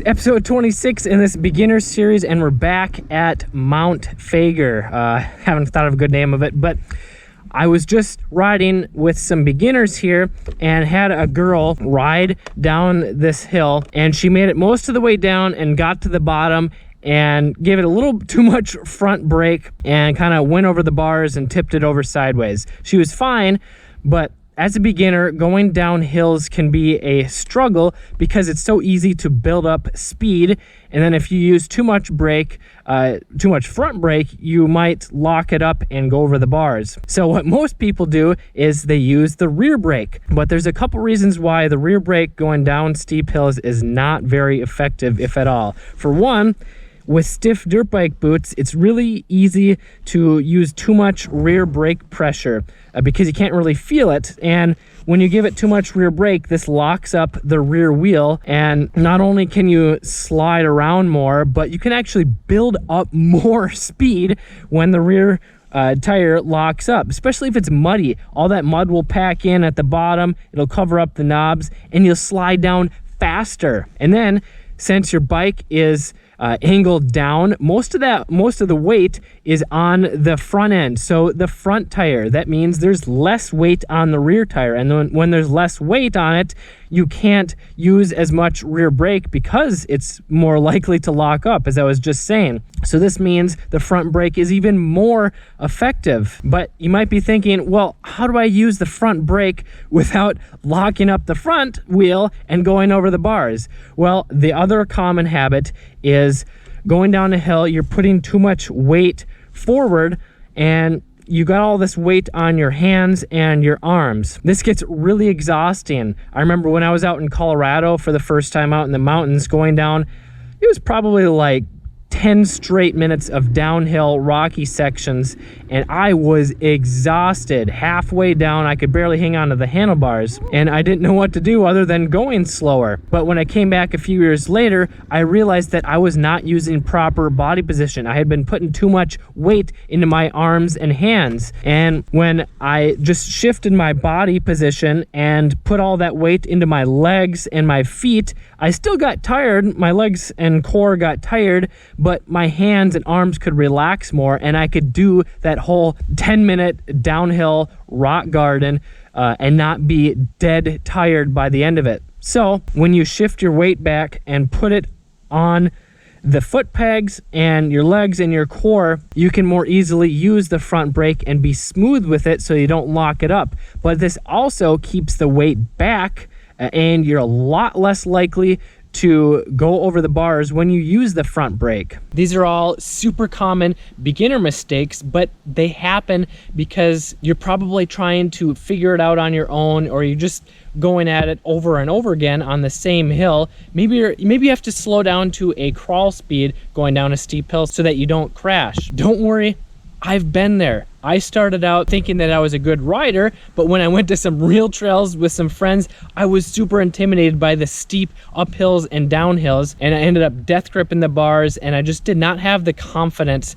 Episode 26 in this beginner series, and we're back at Mount Fager. Haven't thought of a good name of it, but I was just riding with some beginners here and had a girl ride down this hill, and she made it most of the way down and got to the bottom and gave it a little too much front brake and kind of went over the bars and tipped it over sideways. She was fine, but as a beginner, going down hills can be a struggle because it's so easy to build up speed. And then if you use too much brake, too much front brake, you might lock it up and go over the bars. So what most people do is they use the rear brake. But there's a couple reasons why the rear brake going down steep hills is not very effective, if at all. For one, with stiff dirt bike boots, it's really easy to use too much rear brake pressure because you can't really feel it. And when you give it too much rear brake, this locks up the rear wheel. And not only can you slide around more, but you can actually build up more speed when the rear tire locks up, especially if it's muddy. All that mud will pack in at the bottom, it'll cover up the knobs, and you'll slide down faster. And then, since your bike is angled down, most of the weight is on the front end, so the front tire. That means there's less weight on the rear tire, and when there's less weight on it, you can't use as much rear brake because it's more likely to lock up, as I was just saying. So this means the front brake is even more effective. But you might be thinking, well, how do I use the front brake without locking up the front wheel and going over the bars? Well, the other common habit is going down a hill, you're putting too much weight forward, and you got all this weight on your hands and your arms. This gets really exhausting. I remember when I was out in Colorado for the first time out in the mountains going down, it was probably like 10 straight minutes of downhill rocky sections, and I was exhausted. Halfway down, I could barely hang on to the handlebars, and I didn't know what to do other than going slower. But when I came back a few years later, I realized that I was not using proper body position. I had been putting too much weight into my arms and hands, and when I just shifted my body position and put all that weight into my legs and my feet, I still got tired. My legs and core got tired, but my hands and arms could relax more, and I could do that whole 10-minute downhill rock garden and not be dead tired by the end of it. So when you shift your weight back and put it on the foot pegs and your legs and your core, you can more easily use the front brake and be smooth with it so you don't lock it up. But this also keeps the weight back, and you're a lot less likely to go over the bars when you use the front brake. These are all super common beginner mistakes, but they happen because you're probably trying to figure it out on your own, or you're just going at it over and over again on the same hill. Maybe you have to slow down to a crawl speed going down a steep hill so that you don't crash. Don't worry, I've been there. I started out thinking that I was a good rider, but when I went to some real trails with some friends, I was super intimidated by the steep uphills and downhills, and I ended up death gripping the bars, and I just did not have the confidence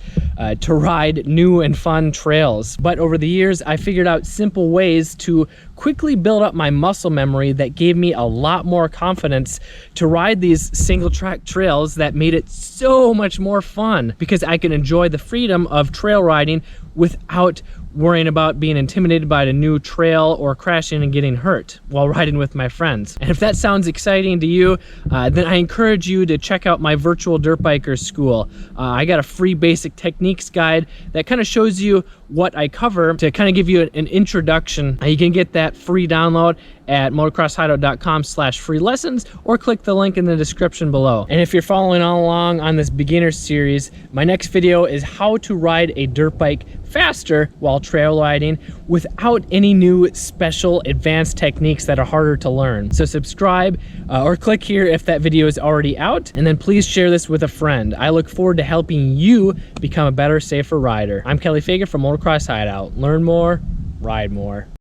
to ride new and fun trails. But over the years, I figured out simple ways to quickly build up my muscle memory that gave me a lot more confidence to ride these single track trails that made it so much more fun, because I can enjoy the freedom of trail riding without worrying about being intimidated by a new trail or crashing and getting hurt while riding with my friends. And if that sounds exciting to you, then I encourage you to check out my virtual dirt biker school. I got a free basic techniques guide that kind of shows you what I cover to kind of give you an introduction. You can get that free download at motocrosshideout.com/free lessons, or click the link in the description below. And if you're following along on this beginner series, my next video is how to ride a dirt bike faster while trail riding without any new special advanced techniques that are harder to learn. So subscribe or click here if that video is already out, and then please share this with a friend. I look forward to helping you become a better, safer rider. I'm Kelly Fager from Motocross Hideout. Learn more, ride more.